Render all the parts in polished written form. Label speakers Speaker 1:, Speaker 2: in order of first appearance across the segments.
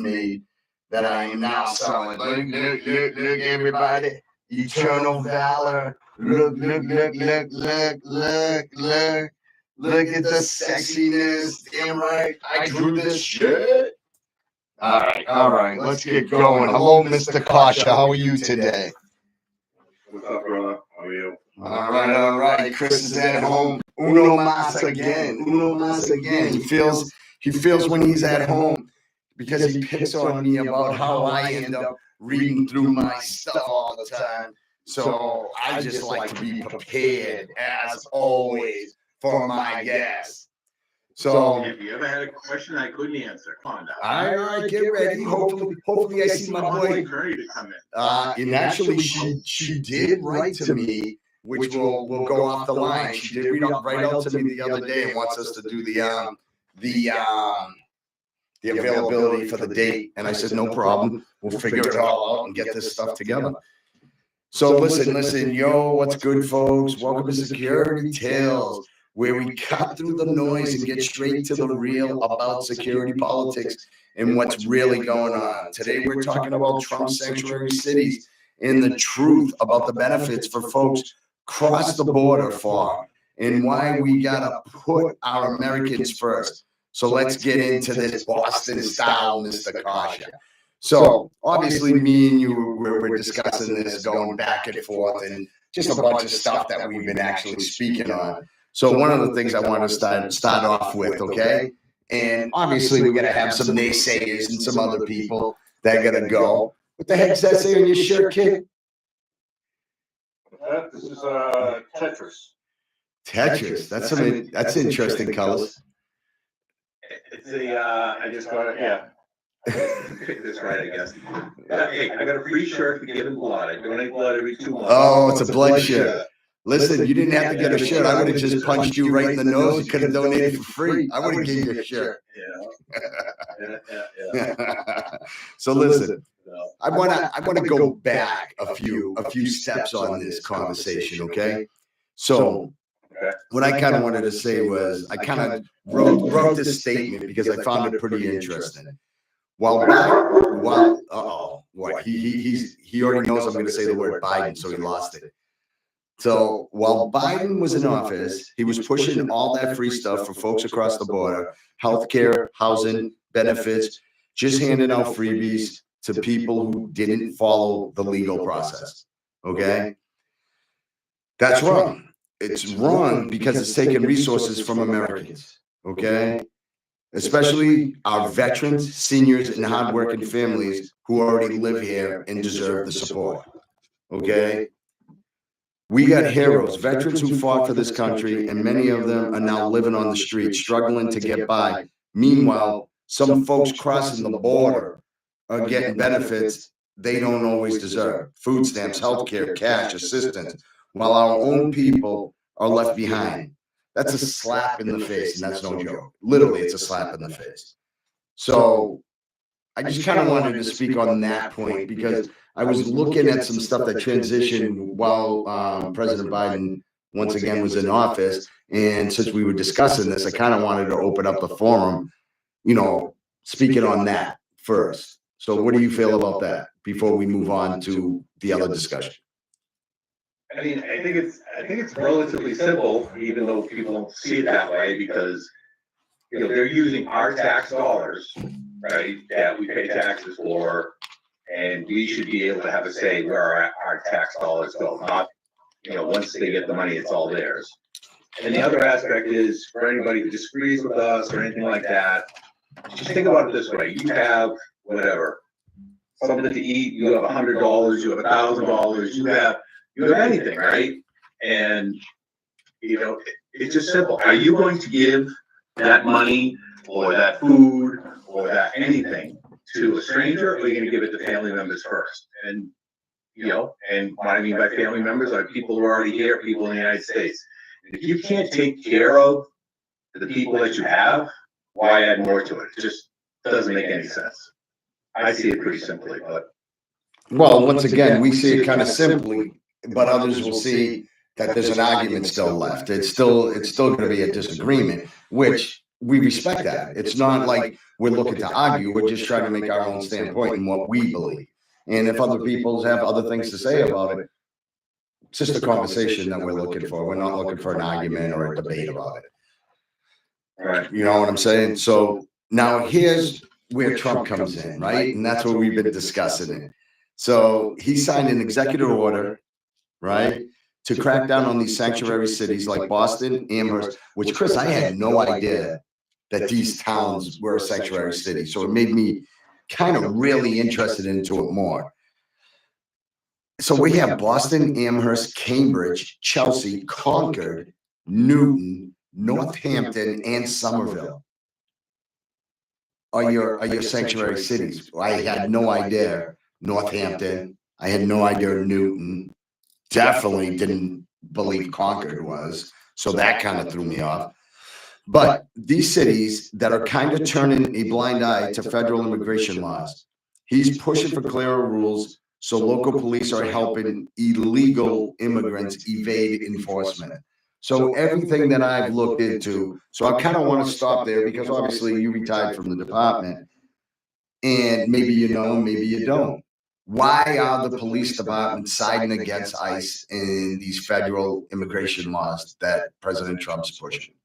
Speaker 1: me that I am now selling. Look, everybody. Eternal valor. Look at the sexiness. Damn right, I drew this shit. All right, let's get going. Hello, Mr. Kasha. How are you today?
Speaker 2: What's up, brother? How are you?
Speaker 1: All right. Chris is at home. Uno mas again. He feels when he's at home because he picks on me about how I end up reading through my stuff all the time. So I just like to be prepared, as always, for my guests. So
Speaker 2: if you ever had a question I couldn't answer, come on now.
Speaker 1: All right, get ready. Hopefully I see my boy.
Speaker 2: Attorney to come in.
Speaker 1: And actually, she did write to me, which will go off the line. She did write out to me the other day and wants us to do the availability for the date. And I said, no problem. We'll figure it all out and get this stuff together. So listen, yo, what's good, folks? Welcome to Security Tales, where we cut through the noise and get straight to the real about security politics and what's really going on. Today, we're talking about Trump sanctuary cities and the truth about the benefits for folks across the border for and why we gotta put our Americans first. So let's get into this Boston style, Mr. Kasha. So obviously, me and you we're discussing this, going back and forth, and just a bunch of stuff that we've been actually speaking on. So one of the things I want to start off with, okay? And obviously, we're gonna have some naysayers and some other people that are gonna go. What the heck's that say on your shirt, kid?
Speaker 2: This is Tetris.
Speaker 1: Tetris. That's interesting colors.
Speaker 2: It's I just got it. Yeah. Pick this right, I guess. Hey, I got a free shirt for giving blood. I donate blood every 2 months.
Speaker 1: Oh, it's a blood shirt. Listen, you didn't have to get a shirt. I would have just punched you right in the nose. You could have donated for free. I would have gave you a shirt.
Speaker 2: Yeah.
Speaker 1: So listen, I want to go back a few steps on this conversation, okay? So what I kind of wanted to say was I kind of wrote this statement because I found it pretty interesting. He already knows I'm going to say the word Biden, so he lost it. So while Biden was in office, he was pushing all that free stuff for folks across the border, healthcare, housing, benefits, just handing out freebies to people who didn't follow the legal process. Okay? That's wrong. It's wrong because it's taking resources from Americans. Okay? Especially our veterans, seniors, and hardworking families who already live here and deserve the support. Okay? We got heroes, veterans who fought for this country, and many of them are now living on the streets, struggling to get by. Meanwhile, some folks crossing the border are getting benefits they don't always deserve. Food stamps, healthcare, cash, assistance, while our own people are left behind. That's a slap in the face, and that's no joke. Literally, it's a slap in the face. So I just kind of wanted to speak on that point because I was looking at some stuff that transitioned while President Biden once again was in office. And since we were discussing this, I kind of wanted to open up the forum, speaking on that first. So what do you feel about that before we move on to the other discussion?
Speaker 2: I mean, I think it's relatively simple, even though people don't see it that way, because they're using our tax dollars, right? That we pay taxes for, and we should be able to have a say where our tax dollars go. Not, once they get the money, it's all theirs. And the other aspect is for anybody who disagrees with us or anything like that, just think about it this way: you have whatever, something to eat, you have $100, you have $1,000, you have anything, right? And it's just simple. Are you going to give that money or that food or that anything to a stranger, or are you going to give it to family members first? And and what I mean by family members are people who are already here, people in the United States. And if you can't take care of the people that you have, why add more to it? It just doesn't make any sense. I see it pretty simply, but
Speaker 1: once again, we see it kind of simply. But others will see that there's an argument still left. It's still going to be a disagreement, which we respect that. It's not like we're looking to argue. We're just trying to make our own standpoint in what we believe. And if other people have other things to say about it, it's just a conversation that we're looking for. We're not looking for an argument or a debate about it.
Speaker 2: Right.
Speaker 1: You know what I'm saying? So now here's where Trump comes in, right? And that's what we've been discussing it. So he signed an executive order, right, to crack down on these sanctuary cities like Boston, Amherst, which, Chris, I had no idea that these towns were sanctuary cities. So it made me kind of really interested into it more. So we have Boston, Amherst, Cambridge, Chelsea, Concord, Newton, Northampton, and Somerville are your sanctuary cities. I had no idea Northampton. I had no idea Newton. Definitely didn't believe Concord was. So that kind of threw me off. But these cities that are kind of turning a blind eye to federal immigration laws, he's pushing for clearer rules so local police are helping illegal immigrants evade enforcement. So everything that I've looked into, so I kind of want to stop there because obviously you retired from the department and maybe you know, maybe you don't. Why are the police departments siding against ICE in these federal immigration laws that President Trump's pushing?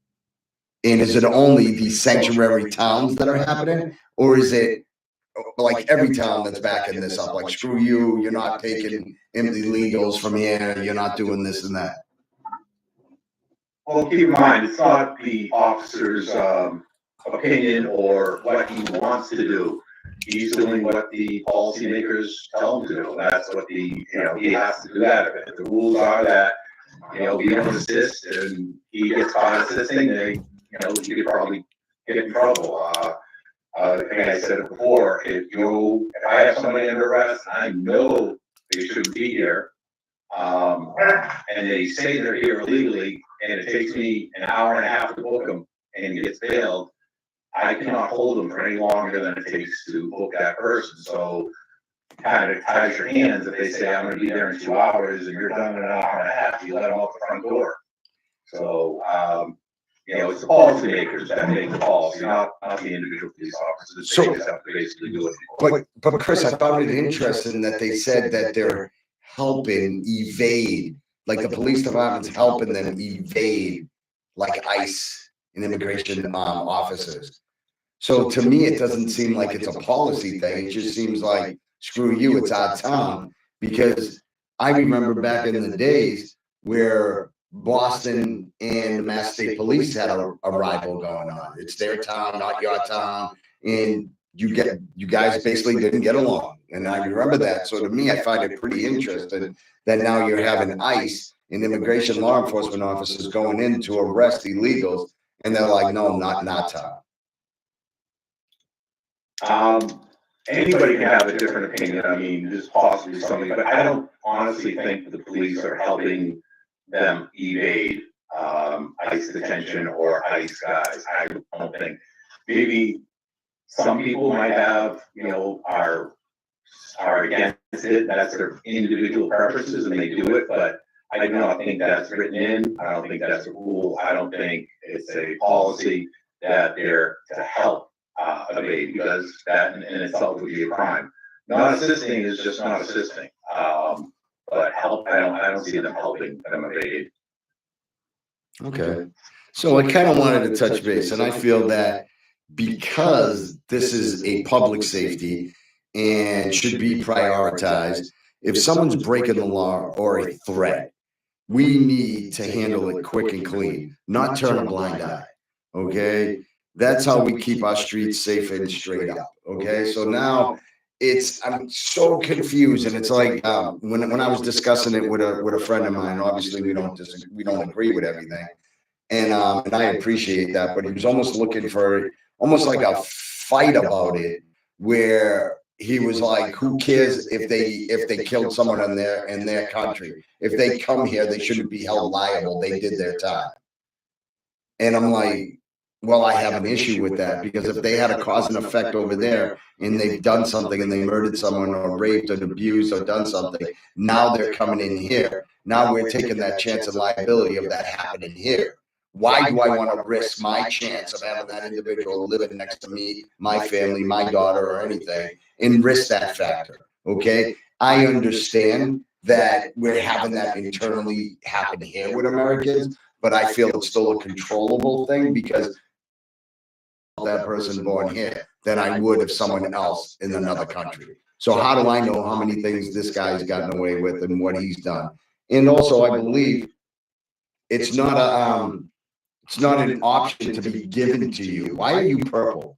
Speaker 1: And is it only these sanctuary towns that are happening? Or is it like every town that's backing this up? Like, screw you, you're not taking illegals from here, you're not doing this and that.
Speaker 2: Well, keep in mind, it's not the officer's opinion or what he wants to do. He's doing what the policymakers tell him to do. That's what he has to do that. If the rules are that, we don't assist and he gets caught assisting, he could probably get in trouble. Like I said it before, if I have somebody under arrest, I know they shouldn't be here, and they say they're here illegally, and it takes me an hour and a half to book them, and he gets bailed, I cannot hold them for any longer than it takes to book that person. So kind of ties your hands if they say I'm going to be there in 2 hours and you're done in an hour and a half, you let them out the front door. So it's the policymakers that make the policy, not the individual police officers. They just have to basically do it.
Speaker 1: But Chris, I found it interesting that they said that they're helping evade, like the police department's helping them evade, like ICE and immigration officers. So to me, it doesn't seem like it's a policy thing. It just seems like, screw you, it's our town. Because I remember back in the days where Boston and the Mass State Police had a rival going on. It's their town, not your town, and you guys basically didn't get along. And I remember that. So to me, I find it pretty interesting that now you're having ICE and immigration law enforcement officers going in to arrest illegals, and they're like, no, not in our town.
Speaker 2: Anybody can have a different opinion. I mean, there's possibly something, but I don't honestly think the police are helping them evade ICE detention or ICE guys. I don't think. Maybe some people might have, are against it. That's their individual preferences and they do it, but I do not think that's written in. I don't think that's a rule. I don't think it's a policy that they're to help evade, because that in itself would be a crime. Not assisting is just not assisting. But help, I don't see them helping them evade.
Speaker 1: Okay. So I kind of wanted to touch base, and I feel that because this is a public safety and should be prioritized, if someone's breaking the law or a threat, we need to handle it quick and clean, not turn a blind eye. Okay. That's how we keep our streets safe and straight up. Okay. So now I'm so confused. And it's like, when I was discussing it with a friend of mine, obviously we don't agree with everything. And I appreciate that, but he was almost looking for almost like a fight about it, where he was like, who cares if they killed someone in their country? If they come here, they shouldn't be held liable. They did their time. And I'm like, well, I have an issue with that, because if they had a cause and effect over there and they've done something and they murdered someone or raped or abused or done something, now they're coming in here. Now we're taking that chance and liability of that happening here. Why do I want to risk my chance of having that individual living next to me, my family, my daughter, or anything, and risk that factor? Okay. I understand that we're having that internally happen here with Americans, but I feel it's still a controllable thing because that person born here than I would if someone else in another country. So how do I know how many things this guy's gotten away with and what he's done? And also, I believe it's not an option to be given to you. Why are you purple?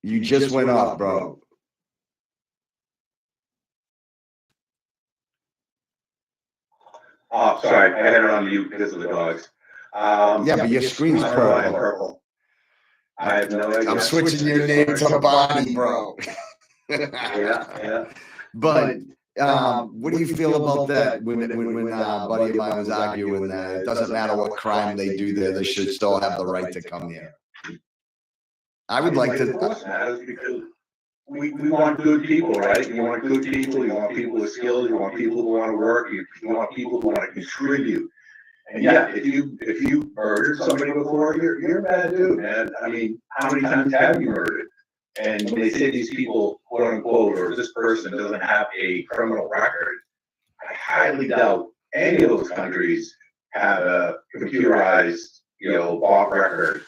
Speaker 1: You just went off, bro.
Speaker 2: Oh, sorry, I had it on mute because of the dogs.
Speaker 1: Yeah, but your screen's purple.
Speaker 2: Purple. I have no idea.
Speaker 1: I'm switching your name to Bonnie, bro.
Speaker 2: Yeah.
Speaker 1: But what do you feel about that? When a buddy of mine was arguing that it doesn't matter what crime they do there, they should still have the right to come here. I would like to.
Speaker 2: Of course, matters because we want good people, right? You want good people. You want people with skills. You want people who want to work. You want people who want to contribute. And yeah, if you murdered somebody before, you're a bad dude, man. I mean, how many times have you murdered? And when they say these people, quote unquote, or this person doesn't have a criminal record, I highly doubt any of those countries have a computerized, bought record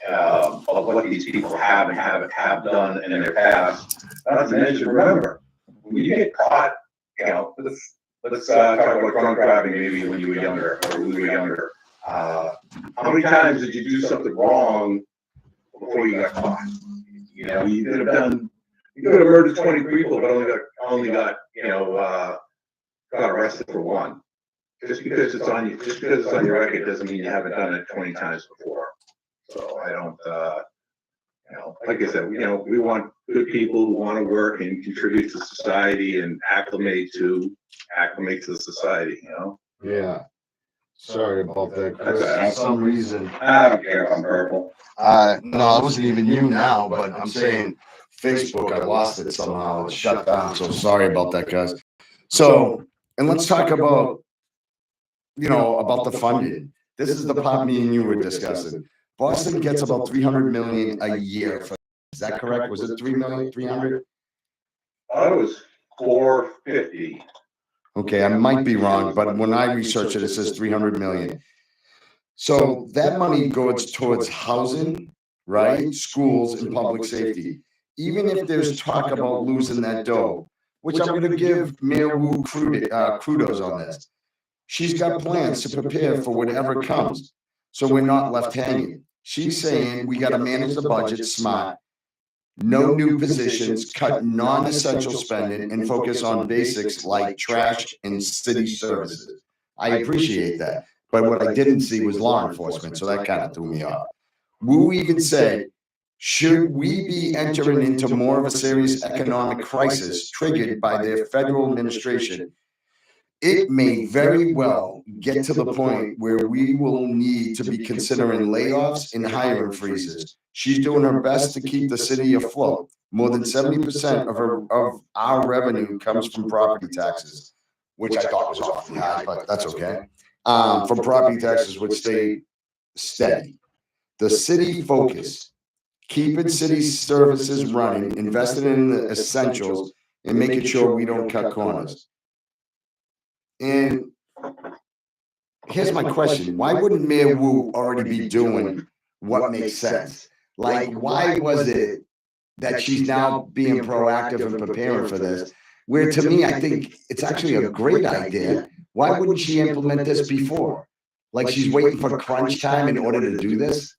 Speaker 2: of what these people have and have done in their past. Not to mention, remember, when you get caught, let's talk about drunk driving maybe when you were younger or we were younger. How many times did you do something wrong before you got caught? You could have murdered 20 people, but only got arrested for one. Just because it's on your record doesn't mean you haven't done it 20 times before. So I don't, like I said, we want good people who want to work and contribute to society and acclimate to the society,
Speaker 1: Yeah. Sorry about that, Chris. For some reason.
Speaker 2: I don't care if I'm purple.
Speaker 1: No, it wasn't even you now, but I'm saying Facebook, I lost it somehow. It's shut down. So sorry about that, guys. So, and let's talk about, about the funding. This is the part me and you were discussing. Boston gets about 300 million a year. Is that correct? Was it 3 million, 300?
Speaker 2: I thought it was 450.
Speaker 1: Okay, I might be wrong, but when I research it, it says 300 million. So that money goes towards housing, right? Schools and public safety. Even if there's talk about losing that dough, which I'm going to give Mayor Wu kudos on this. She's got plans to prepare for whatever comes. So we're not left hanging. She's saying we got to manage the budget smart. No new positions, cut non-essential spending, and focus on basics like trash and city services. I appreciate that. But what I didn't see was law enforcement, so that kind of threw me off. Wu even said, should we be entering into more of a serious economic crisis triggered by their federal administration, it may very well get to the point where we will need to be considering layoffs and hiring freezes. She's doing her best to keep the city afloat. More than 70% of our revenue comes from property taxes, which I thought was awfully high, but that's okay. From property taxes would stay steady. The city focus, keeping city services running, investing in the essentials, and making sure we don't cut corners. And here's my question. Why wouldn't Mayor Wu already be doing what makes sense? Like, why was it that she's now being proactive and preparing for this? Where to me, I think it's actually a great idea. Why wouldn't she implement this before? Like she's waiting for crunch time in order to do this?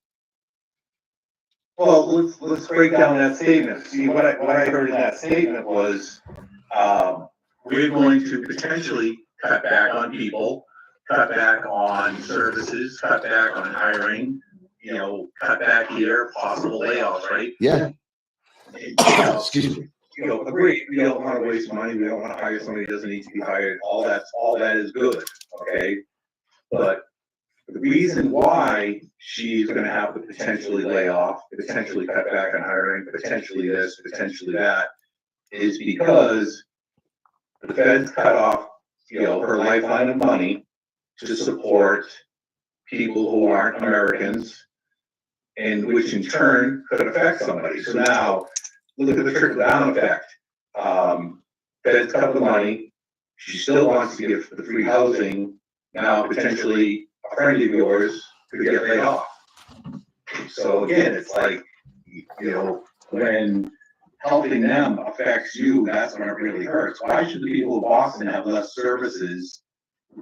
Speaker 2: Well, let's break down that statement. See, what I heard in that statement was, we're going to potentially cut back on people, cut back on services, cut back on hiring, cut back here, possible layoffs, right?
Speaker 1: Yeah.
Speaker 2: Excuse me. Agree. We don't want to waste money. We don't want to hire somebody who doesn't need to be hired. All that is good. Okay. But the reason why she's going to have to potentially lay off, potentially cut back on hiring, potentially this, potentially that, is because the feds cut off her lifeline of money to support people who aren't Americans, and which in turn could affect somebody. So now, look at the trickle down effect. Feds cut the money. She still wants to give the free housing. Now, potentially, a friend of yours could get laid off. So again, it's like, when helping them affects you, that's when it really hurts. Why should the people of Boston have less services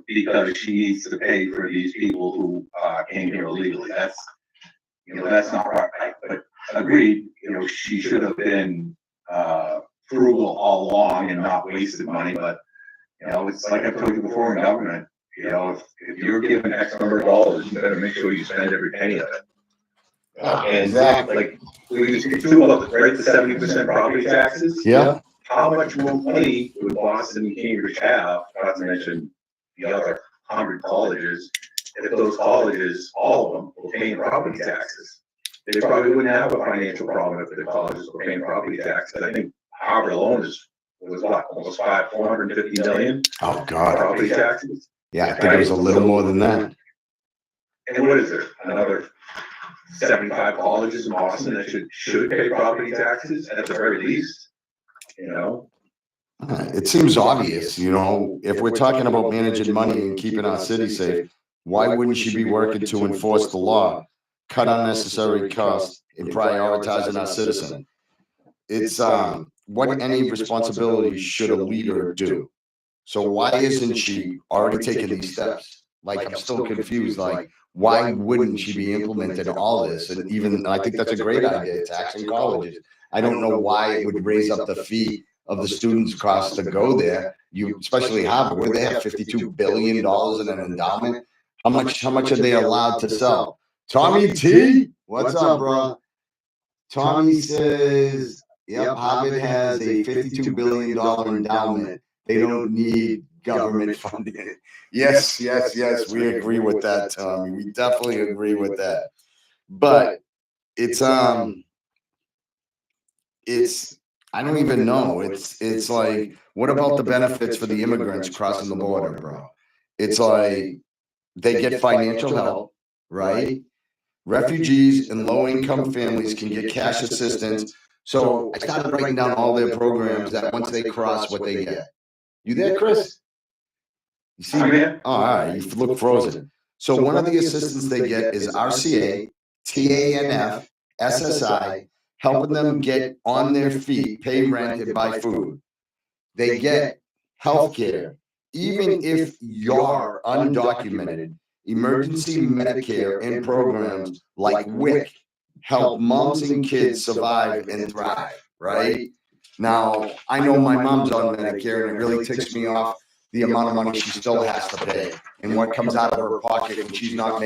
Speaker 2: because she needs to pay for these people who came here illegally? That's not right. But agreed, she should have been frugal all along and not wasted money. But it's like I've told you before in government. If you're given X number of dollars, you better make sure you spend every penny of it. And
Speaker 1: Exactly.
Speaker 2: like we just get to about the 70% property taxes.
Speaker 1: Yeah.
Speaker 2: How much more money would Boston and Cambridge have, not to mention the other 100 colleges, if those colleges, all of them, were paying property taxes? They probably wouldn't have a financial problem if the colleges were paying property taxes. I think Harvard alone was what, almost 450 million
Speaker 1: Oh God.
Speaker 2: property taxes.
Speaker 1: Yeah, I think it was a little more than that.
Speaker 2: And what is there? Another 75 colleges in Boston that should pay property taxes at the very least.
Speaker 1: It seems obvious, if we're talking about managing money and keeping our city safe, why wouldn't she be working to enforce the law, cut unnecessary costs, and prioritizing our citizen? It's what any responsibility should a leader do? So why isn't she already taking these steps? Like, I'm still confused. Like, why wouldn't she be implementing all this? And even, I think that's a great idea, taxing colleges. I don't know why it would raise up the fee of the students' costs to go there. Especially Harvard, where they have $52 billion in an endowment. How much are they allowed to sell? Tommy T, what's up, bro? Tommy says, yep, Harvard has a $52 billion endowment. They don't need government funding. Yes. We agree with that, Tommy. We definitely agree with that. But it's I don't even know. It's like, what about the benefits for the immigrants crossing the border, bro? It's like they get financial help, right? Refugees and low-income families can get cash assistance. So I started writing down all their programs that once they cross, what they get. You there, Chris? You see? Oh, all right. You look frozen. So one of the assistance they get is RCA, TANF, SSI, helping them get on their feet, pay rent, and buy food. They get health care, even if you're undocumented. Emergency Medicare and programs like WIC help moms and kids survive and thrive, right? Now, I know my mom's on Medicare, and it really ticks me off the amount of money she still has to pay and what comes out of her pocket when she's not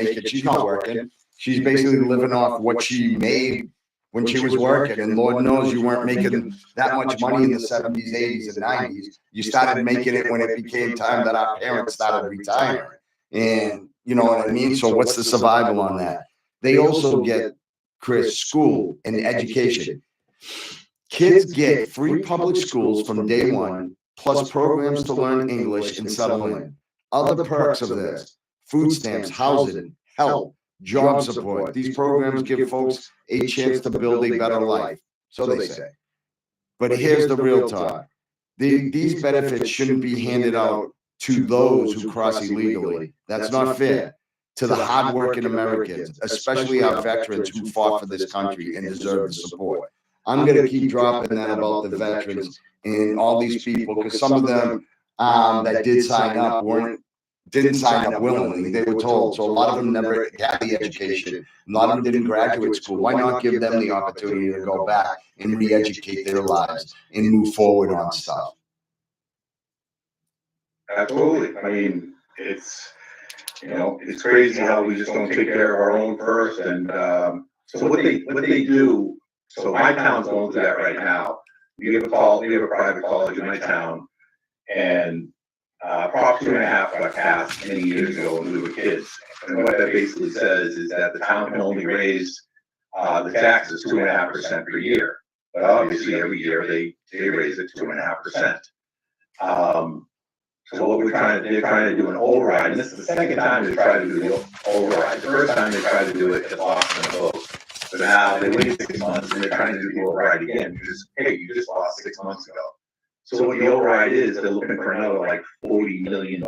Speaker 1: working. She's basically living off what she made when she was working. And Lord knows you weren't making that much money in the 70s, 80s, and 90s. You started making it when it became time that our parents started retiring. And you know what I mean? So what's the survival on that? They also get, Chris, school and education. Kids get free public schools from day one, plus programs to learn English and settle in. Other perks of this: food stamps, housing, help, job support. These programs give folks a chance to build a better life, so they say. But here's the real talk. These benefits shouldn't be handed out to those who cross illegally. That's not fair to the hardworking Americans, especially our veterans who fought for this country and deserve the support. I'm going to keep dropping that about the veterans and all these people, because some of them that did sign up didn't sign up willingly. They were told. So a lot of them never had the education. A lot of them didn't graduate school. Why not give them the opportunity to go back and re-educate their lives and move forward on stuff?
Speaker 2: Absolutely. I mean, it's crazy how we just don't take care of our own first. And so what they do. So my town's going through that right now. We have a private college in my town, and Prop 2.5 got passed many years ago when we were kids. And what that basically says is that the town can only raise the taxes 2.5% per year. But obviously every year they raise it 2.5%. So what they're trying to do an override, and this is the second time they tried to do the override. The first time they tried to do it lost in a vote. So now they waited 6 months and they're trying to do the override again. You just lost 6 months ago. So what the override is, they're looking for another like $40 million.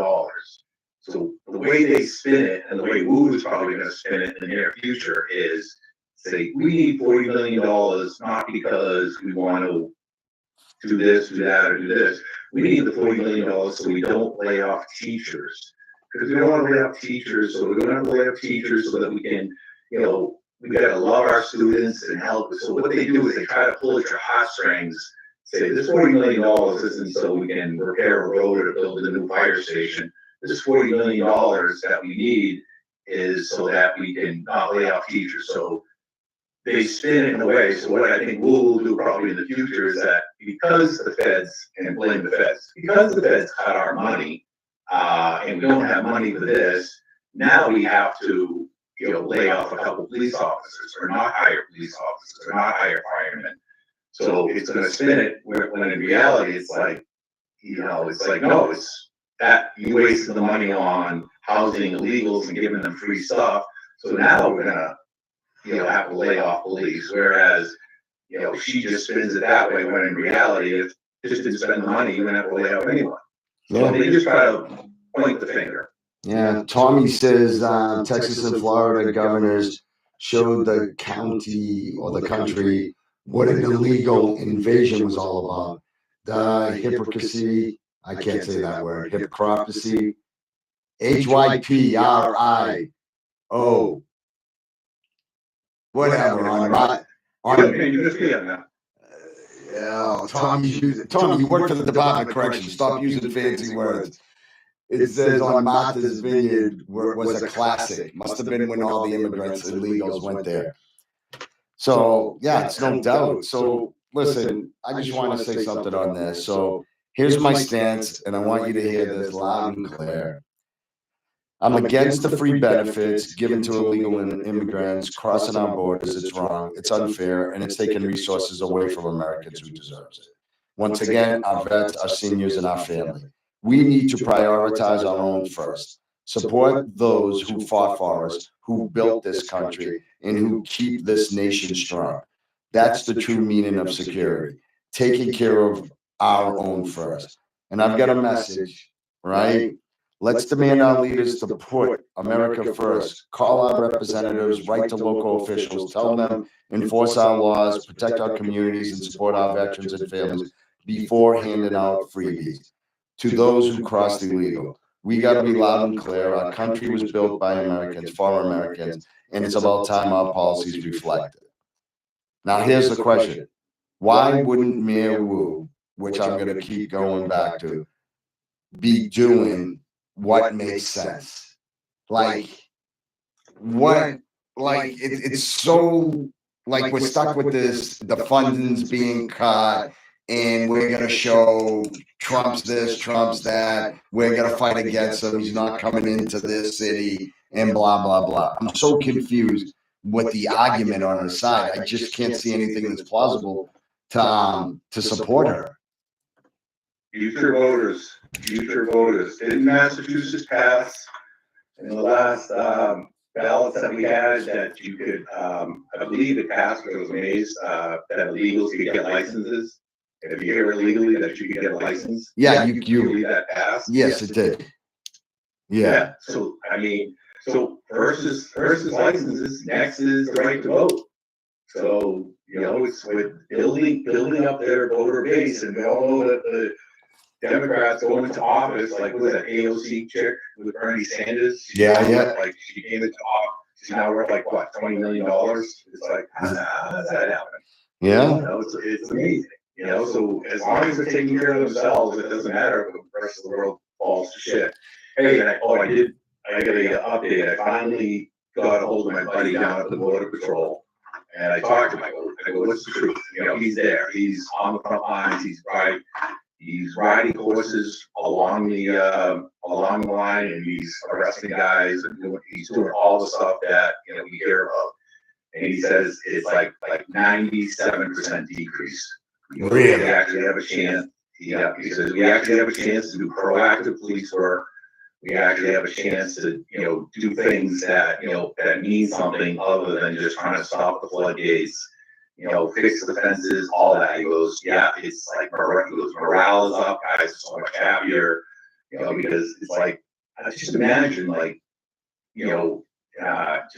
Speaker 2: So the way they spin it, and the way Wu is probably going to spin it in the near future, is say we need $40 million, not because we want to do this, do that, or do this. We need the $40 million so we don't lay off teachers. Because we don't want to lay off teachers, so we don't have to lay off teachers so that we can, we got to love our students and help. So what they do is they try to pull at your heartstrings, say this $40 million isn't so we can repair a road or build a new fire station. This $40 million that we need is so that we can not lay off teachers. So they spin it in a way. So what I think we'll do probably in the future is that because the feds, and blame the feds, because the feds cut our money, and we don't have money for this, now we have to, lay off a couple police officers, or not hire police officers, or not hire firemen. So it's going to spin it when in reality it's like, no, it's that you wasted the money on housing illegals and giving them free stuff. So now we're gonna, have to lay off police. Whereas, she just spins it that way when in reality, if just didn't spend the money, you wouldn't have to lay off anyone. So they just try to point the finger.
Speaker 1: Yeah, Tommy says Texas and Florida governors showed the county or the country what an illegal invasion was all about. The hypocrisy, I can't say that word, hypocrisy, HYPRIO, whatever, Tommy, you work for the Department of Corrections. Stop using fancy words. It says on Martha's Vineyard was a classic. Must have been when all the immigrants and illegals went there. So, yeah, it's no doubt. So, listen, I just want to say something on this. So, here's my stance, and I want you to hear this loud and clear. I'm against the free benefits given to illegal immigrants crossing our borders. It's wrong, it's unfair, and it's taking resources away from Americans who deserve it. Once again, our vets, our seniors, and our family. We need to prioritize our own first. Support those who fought for us, who built this country, and who keep this nation strong. That's the true meaning of security, taking care of our own first. And I've got a message, right? Let's demand our leaders to put America first. Call our representatives, write to local officials, tell them, enforce our laws, protect our communities, and support our veterans and families before handing out freebies to those who crossed illegal. We got to be loud and clear. Our country was built by Americans, for Americans, and it's about time our policies reflect it. Now, here's the question. Why wouldn't Mayor Wu, which I'm going to keep going back to, be doing what makes sense? It's so, we're stuck with this, the funding's being cut, and we're going to show Trump's this, Trump's that. We're going to fight against him. He's not coming into this city and blah, blah, blah. I'm so confused with the argument on her side. I just can't see anything that's plausible to support her.
Speaker 2: Future voters. Didn't Massachusetts pass in the last ballots that we had that you could, I believe it passed, but it was amazed that illegals could get licenses? If you're here illegally, that you could get a license.
Speaker 1: Yeah, you
Speaker 2: believe that passed?
Speaker 1: Yes, it did. Yeah.
Speaker 2: So first is licenses, next is the right to vote. So it's with building up their voter base, and we all know that the Democrats going into office, like was that AOC chick with Bernie Sanders?
Speaker 1: Yeah.
Speaker 2: Like she came into office, she's now worth like what, $20 million? It's like how does that happen?
Speaker 1: Yeah.
Speaker 2: It's amazing. So as long as they're taking care of themselves, it doesn't matter if the rest of the world falls to shit. Hey, I got an update. I finally got a hold of my buddy down at the Border Patrol, and I talked to him. I go, what's the truth? He's there. He's on the front lines. He's riding horses along the line, and he's arresting guys, and he's doing all the stuff that we hear about. And he says it's like 97% decrease.
Speaker 1: Really?
Speaker 2: They actually have a chance. Yeah, he says, we actually have a chance to do proactive police work. We actually have a chance to, do things that, that mean something other than just trying to stop the floodgates, fix the fences, all that. He goes, yeah, it's like, he goes, morale is up, guys are so much happier, because it's like, I just imagine like,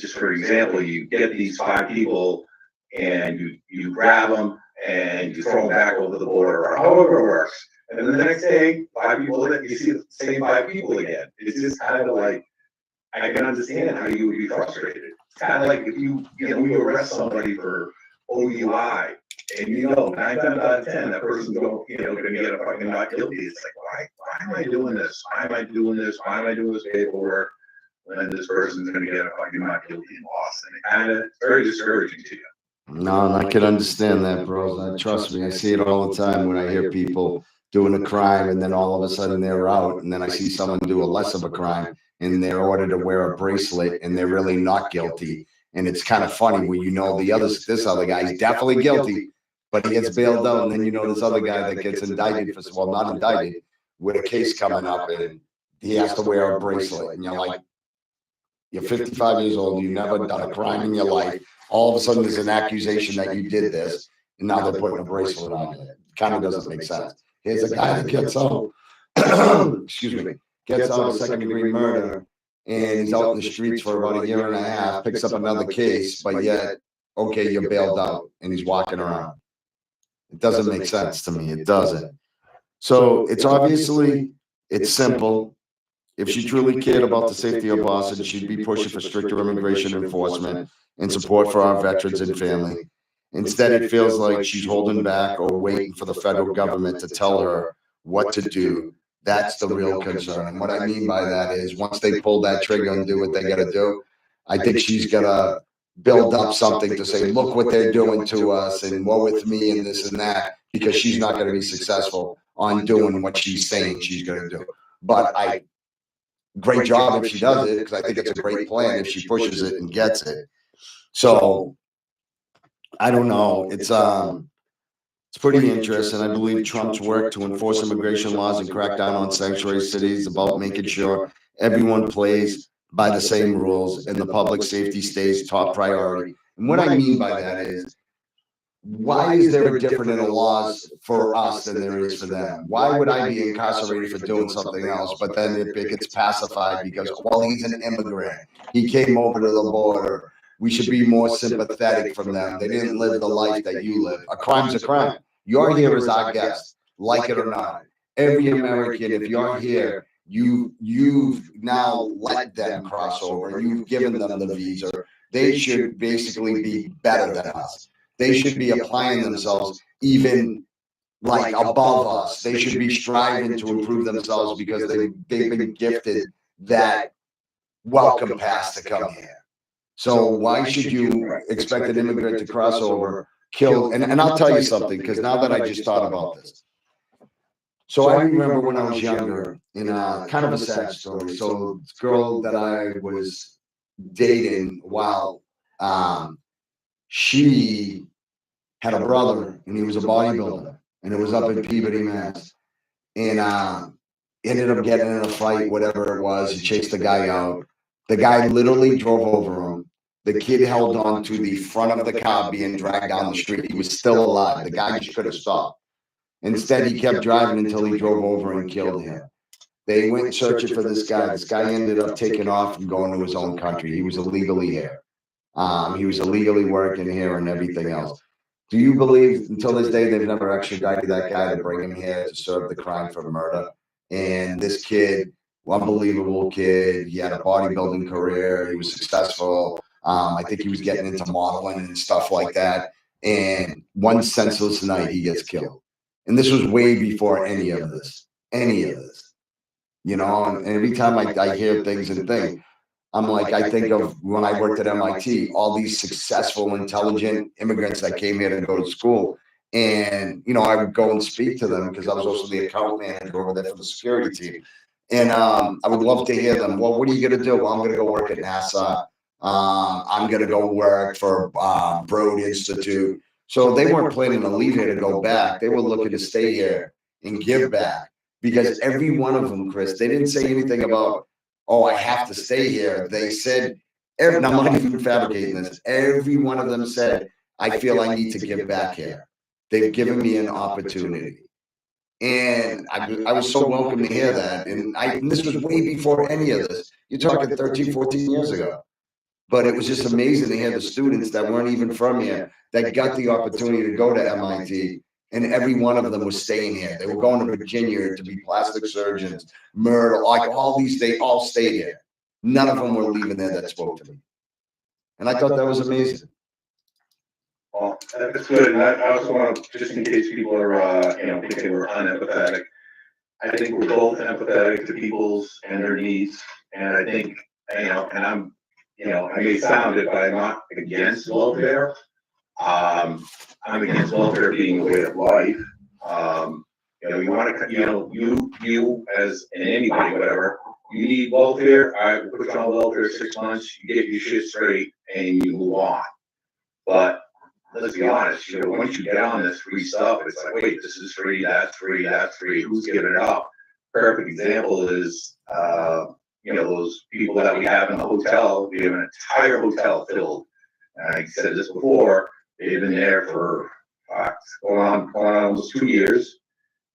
Speaker 2: just for example, you get these 5 people and you grab them and you throw them back over the border or however it works. And then the next day, 5 people, you see the same 5 people again. It's just kind of like, I can understand how you would be frustrated. It's kind of like if you arrest somebody for OUI and 9 times out of 10, that person's going to get a fucking not guilty. It's like, why am I doing this? Why am I doing this? Why am I doing this paperwork when this person's going to get a fucking not guilty and lost? And it's very discouraging to you.
Speaker 1: No, and I can understand that, bro. Trust me, I see it all the time when I hear people doing a crime and then all of a sudden they're out, and then I see someone do a less of a crime and they're ordered to wear a bracelet and they're really not guilty. And it's kind of funny when this other guy's definitely guilty, but he gets bailed out, and then this other guy that gets indicted not indicted, with a case coming up, and he has to wear a bracelet, and you're like, you're 55 years old, you've never done a crime in your life. All of a sudden, there's an accusation that you did this, and now they're putting a bracelet on you. It kind of doesn't make sense. Here's a guy that gets out, excuse me, gets out of second-degree murder, and he's out in the streets for about a year and a half, picks up another case, but yet, okay, you're bailed out, and he's walking around. It doesn't make sense to me. It doesn't. So it's simple. If she truly cared about the safety of Boston, she'd be pushing for stricter immigration enforcement and support for our veterans and family. Instead, it feels like she's holding back or waiting for the federal government to tell her what to do. That's the real concern. And what I mean by that is once they pull that trigger and do what they got to do, I think she's going to build up something to say, look what they're doing to us and woe with me and this and that, because she's not going to be successful on doing what she's saying she's going to do. But great job if she does it, because I think it's a great plan if she pushes it and gets it. So I don't know. It's pretty interesting. I believe Trump's work to enforce immigration laws and crack down on sanctuary cities about making sure everyone plays by the same rules and the public safety stays top priority. And what I mean by that is, why is there a difference in the laws for us than there is for them? Why would I be incarcerated for doing something else, but then it gets pacified because, well, he's an immigrant. He came over to the border. We should be more sympathetic from them. They didn't live the life that you live. A crime's a crime. You're here as our guest, like it or not. Every American, if you're here, you've now let them cross over. You've given them the visa. They should basically be better than us. They should be applying themselves even like above us. They should be striving to improve themselves because they've been gifted that welcome pass to come here. So why should you expect an immigrant to cross over, kill? And I'll tell you something, because now that I just thought about this. So I remember when I was younger, in kind of a sad story. So this girl that I was dating, while she had a brother, and he was a bodybuilder, and it was up in Peabody, Mass. And ended up getting in a fight, whatever it was. He chased the guy out. The guy literally drove over him. The kid held on to the front of the car being dragged down the street. He was still alive. The guy just could have stopped. Instead, he kept driving until he drove over and killed him. They went searching for this guy. This guy ended up taking off and going to his own country. He was illegally here. He was illegally working here and everything else. Do you believe until this day they've never extradited that guy to bring him here to serve the crime for murder? And this kid, unbelievable kid, he had a bodybuilding career. He was successful. I think he was getting into modeling and stuff like that. And one senseless night, he gets killed. And this was way before any of this. And every time I hear things and think, I'm like, I think of when I worked at MIT, all these successful, intelligent immigrants that came here to go to school. And, I would go and speak to them because I was also the account manager over there for the security team. And I would love to hear them. Well, what are you going to do? Well, I'm going to go work at NASA. I'm going to go work for Broad Institute. So they weren't planning to leave here to go back. They were looking to stay here and give back. Because every one of them, Chris, they didn't say anything about, oh, I have to stay here. They said, and I'm not even fabricating this. Every one of them said, I feel I need to give back here. They've given me an opportunity. And I was so welcome to hear that. And this was way before any of this. You're talking 13, 14 years ago. But it was just amazing to hear the students that weren't even from here that got the opportunity to go to MIT. And every one of them was staying here. They were going to Virginia to be plastic surgeons, Myrtle, like all these, they all stayed here. None of them were leaving there that spoke to me. And I thought that was amazing.
Speaker 2: Well, that's good. And I also want to, just in case people are, thinking we're unempathetic, I think we're both empathetic to people's and their needs. And I think, and I'm, I may sound it, but I'm not against welfare. I'm against welfare being a way of life. You want to, you as in anybody, whatever, you need welfare. I will put you on welfare 6 months, you get your shit straight, and you move on. But let's be honest, once you get on this free stuff, it's like, wait, this is free, that's free, that's free. Who's giving it up? Perfect example is, those people that we have in the hotel. We have an entire hotel filled. I said this before. They've been there for going on almost 2 years.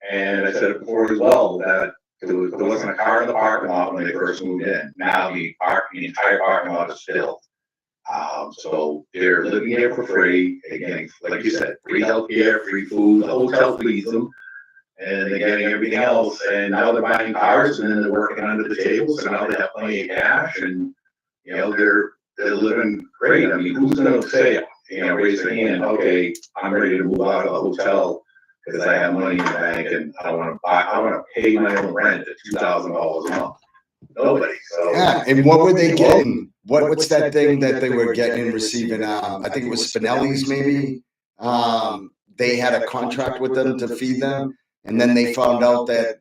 Speaker 2: And I said it before as well that there wasn't a car in the parking lot when they first moved in. Now the entire parking lot is filled. So they're living here for free. They're getting, like you said, free healthcare, free food. The hotel feeds them, and they're getting everything else. And now they're buying cars, and then they're working under the table. So now they have plenty of cash, and they're living great. I mean, who's going to say, raise their hand? Okay, I'm ready to move out of the hotel because I have money in the bank, and I want to pay my own rent at $2,000 a month. Nobody. So
Speaker 1: yeah, and what were they getting? What's that thing that they were getting and receiving? I think it was Spinelli's maybe. They had a contract with them to feed them, and then they found out that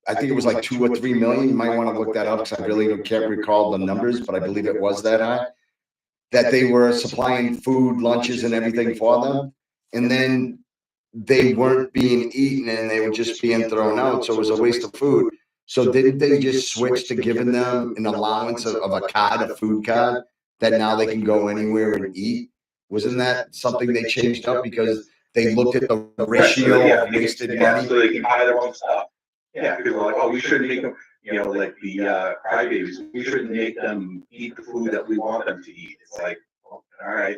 Speaker 1: I think it was like 2 or 3 million. You might want to look that up because I really can't recall the numbers, but I believe it was that high. That they were supplying food, lunches, and everything for them, and then they weren't being eaten and they were just being thrown out. So it was a waste of food. So didn't they just switch to giving them an allowance of a card, a food card, that now they can go anywhere and eat? Wasn't that something they changed up because they looked at the ratio of wasted money?
Speaker 2: So they can buy their own stuff. Yeah, because we're like, oh, we shouldn't make them, like the crybabies, we shouldn't make them eat the food that we want them to eat. It's like, well, all right,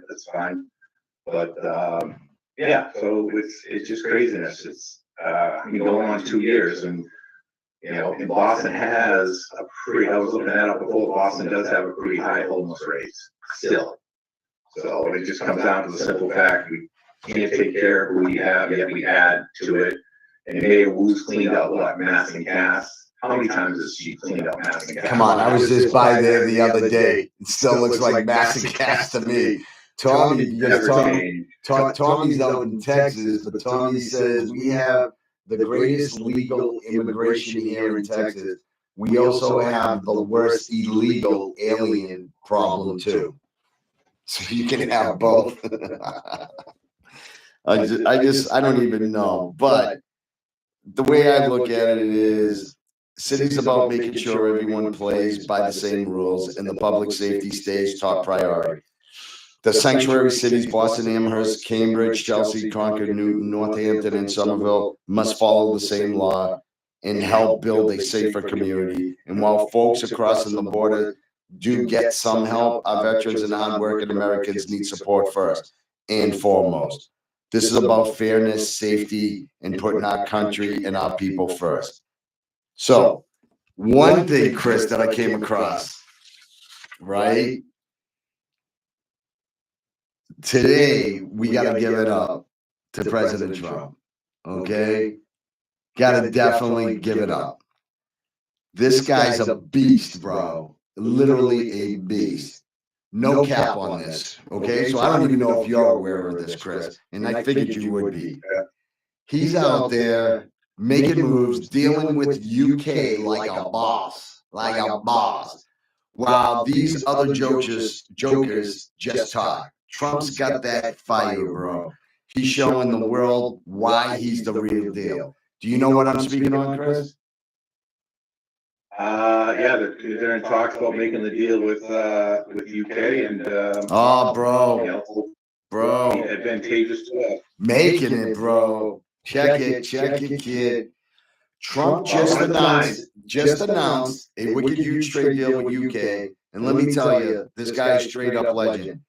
Speaker 2: that's fine. But yeah, so it's just craziness. It's going on 2 years, and and Boston has a pretty. I was looking that up before. Boston does have a pretty high homeless rates still. So it just comes down to the simple fact we can't take care of who we have, yet we add to it. And Mayor Wu's cleaned out what, Mass and Cass? How many times has she cleaned out Mass and Cass?
Speaker 1: Come on, I was just by there the other day. It still looks like Mass and Cass to me. Tommy, because Tommy's out in Texas, but Tommy says we have the greatest legal immigration here in Texas. We also have the worst illegal alien problem too. So you can have both. I don't even know. But the way I look at it is, city's about making sure everyone plays by the same rules and the public safety stays top priority. The sanctuary cities, Boston, Amherst, Cambridge, Chelsea, Concord, Newton, Northampton, and Somerville must follow the same law and help build a safer community. And while folks crossing the border do get some help, our veterans and hardworking Americans need support first and foremost. This is about fairness, safety, and putting our country and our people first. So, one thing, Chris, that I came across, right? Today, we got to give it up to President Trump, okay? Got to definitely give it up. This guy's a beast, bro. Literally a beast. No cap on this, okay? So I don't even know if you're aware of this, Chris, and I figured you would be. He's out there making moves, dealing with UK like a boss, while these other jokers just talk. Trump's got that fire, bro. He's showing the world why he's the real deal. Do you know what I'm speaking on, Chris?
Speaker 2: Yeah, they're in talks about making the deal with UK and
Speaker 1: bro,
Speaker 2: advantageous to us.
Speaker 1: making it, bro. Check it, kid. Trump just announced a wicked huge trade deal with UK, and let me tell you, this guy is straight up legend.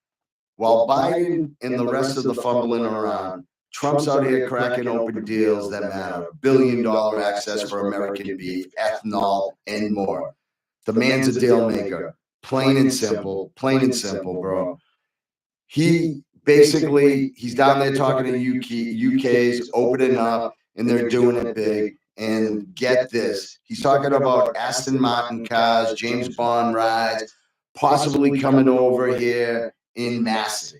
Speaker 1: While Biden and the rest of the fumbling around, Trump's out here cracking open deals that matter. $1 billion access for American beef, ethanol, and more. The man's a deal maker. Plain and simple, bro. He basically, he's down there talking to UK's opening up, and they're doing it big. And get this, he's talking about Aston Martin cars, James Bond rides, possibly coming over here in massing.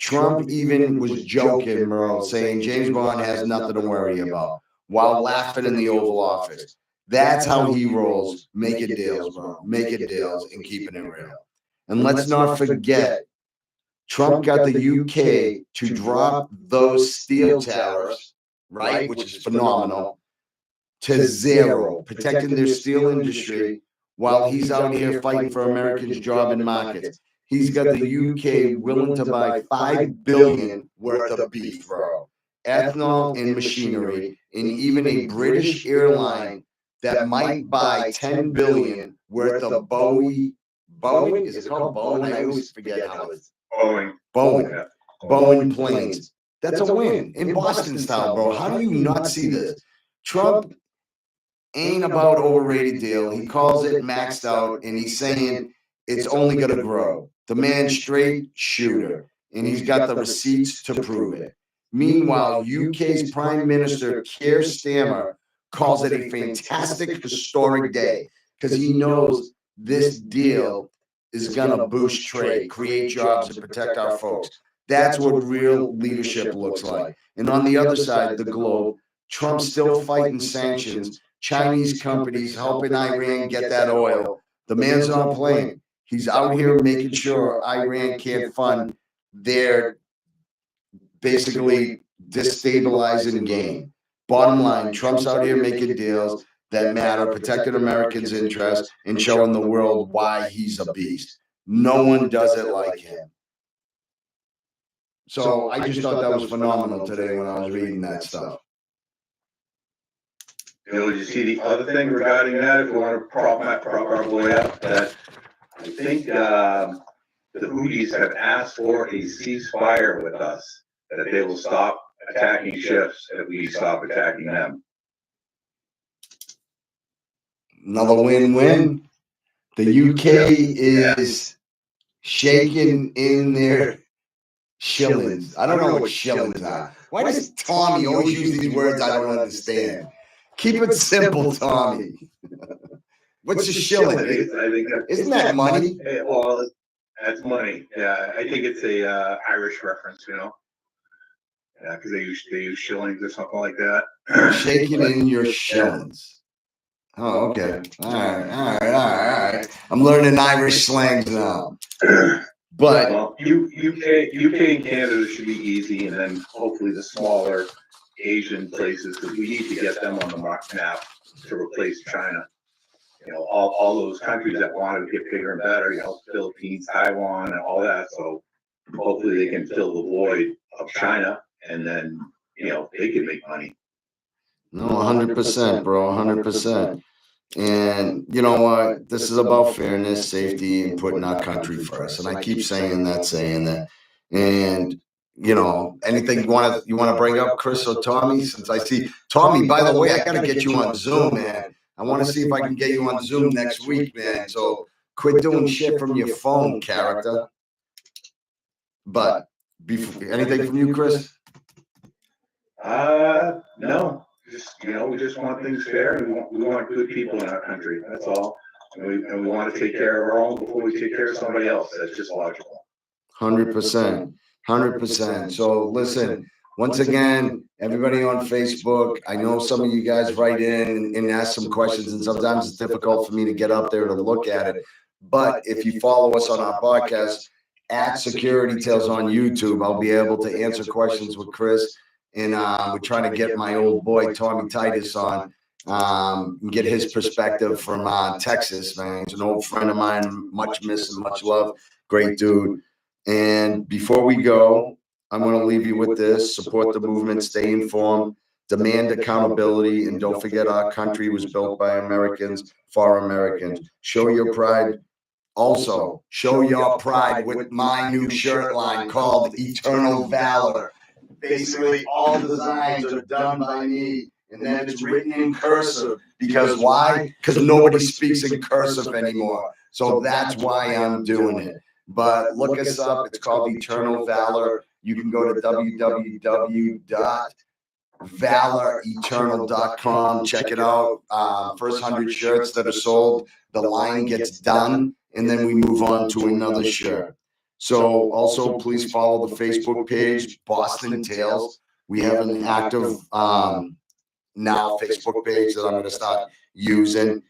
Speaker 1: Trump even was joking, bro, saying James Bond has nothing to worry about while laughing in the Oval Office. That's how he rolls, making deals, bro, making deals and keeping it real. And let's not forget, Trump got the UK to drop those steel tariffs, right, which is phenomenal, to zero, protecting their steel industry while he's out here fighting for Americans' job and markets. He's got the UK willing to buy $5 billion worth of beef, bro, ethanol and machinery, and even a British airline that might buy $10 billion worth of Boeing. Is it called Boeing? I always forget how it's Boeing planes. That's a win in Boston style, bro. How do you not see this? Trump ain't about overrated deal. He calls it maxed out, and he's saying it's only going to grow. The man's straight shooter, and he's got the receipts to prove it. Meanwhile, UK's Prime Minister Keir Starmer calls it a fantastic historic day because he knows this deal is going to boost trade, create jobs, and protect our folks. That's what real leadership looks like. And on the other side of the globe, Trump's still fighting sanctions, Chinese companies helping Iran get that oil. The man's not playing. He's out here making sure Iran can't fund their basically destabilizing game. Bottom line, Trump's out here making deals that matter, protecting Americans' interests, and showing the world why he's a beast. No one does it like him. So I just thought that was phenomenal today when I was reading that stuff.
Speaker 2: Did you see the other thing regarding that? If we want to prop our boy up, that I think the Houthis have asked for a ceasefire with us, that they will stop attacking ships if we stop attacking them.
Speaker 1: Another win-win. The UK is shaking in their shillings. I don't know what shillings are. Why does Tommy always use these words I don't understand? Keep it simple, Tommy. What's a shilling? Isn't that money?
Speaker 2: Well, that's money. Yeah, I think it's a Irish reference, you know. Yeah, because they use shillings or something like that.
Speaker 1: Shaking in your shillings. Oh, okay. All right. I'm learning Irish slangs now. But
Speaker 2: well, UK and Canada should be easy, and then hopefully the smaller Asian places, because we need to get them on the map to replace China. You know, all those countries that want to get bigger and better, you know, Philippines, Taiwan, and all that. So hopefully they can fill the void of China, and then, you know, they can make money.
Speaker 1: No, 100%, bro, 100%. And you know what? This is about fairness, safety, and putting our country first. And I keep saying that. And you know, anything you want to bring up, Chris or Tommy? Since I see Tommy, by the way, I got to get you on Zoom, man. I want to see if I can get you on Zoom next week, man. So quit doing shit from your phone, character. But anything from you, Chris?
Speaker 2: No. Just, you know, we just want things fair, and we want good people in our country. That's all. And we want to take care of our own before we take care of somebody else. That's just logical.
Speaker 1: 100%. 100%. So listen, once again, everybody on Facebook, I know some of you guys write in and ask some questions, and sometimes it's difficult for me to get up there to look at it. But if you follow us on our podcast, at Security Tales on YouTube. I'll be able to answer questions with Chris. And we're trying to get my old boy, Tommy Titus, on, and get his perspective from Texas, man. He's an old friend of mine, much missed and much love. Great dude. And before we go, I'm going to leave you with this. Support the movement, stay informed, demand accountability, and don't forget our country was built by Americans for Americans. Show your pride. Also, show your pride with my new shirt line called Eternal Valor. Basically, all designs are done by me, and then it's written in cursive. Because why? Because nobody speaks in cursive anymore. So that's why I'm doing it. But look us up. It's called Eternal Valor. You can go to www.valoreternal.com. Check it out. First 100 shirts that are sold, the line gets done, and then we move on to another shirt. So also, please follow the Facebook page, Boston Tales. We have an active now Facebook page that I'm going to start using.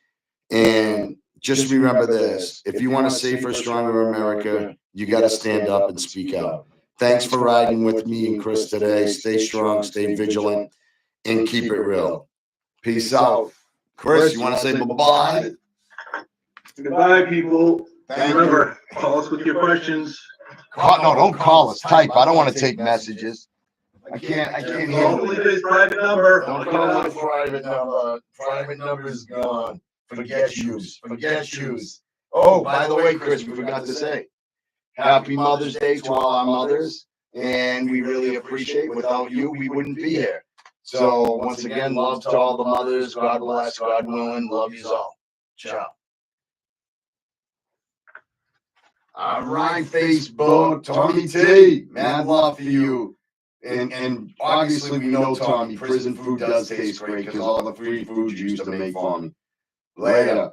Speaker 1: And just remember this: if you want a safer, stronger America, you got to stand up and speak out. Thanks for riding with me and Chris today. Stay strong, stay vigilant, and keep it real. Peace out. Chris, you want to say bye-bye?
Speaker 2: Goodbye, people. Remember, call us with your questions.
Speaker 1: No, don't call us. Type. I don't want to take messages. I can't hear
Speaker 2: Only his private number.
Speaker 1: Don't call my private number. Private number is gone. Forget shoes. Forget shoes. Oh, by the way, Chris, we forgot to say Happy Mother's Day to all our mothers. And we really appreciate, without you, we wouldn't be here. So once again, love to all the mothers. God bless, God willing. Love you all. Ciao. All right, Facebook, Tommy T, mad love for you. And obviously we know, Tommy, prison food does taste great because all the free food you used to make for me. Later.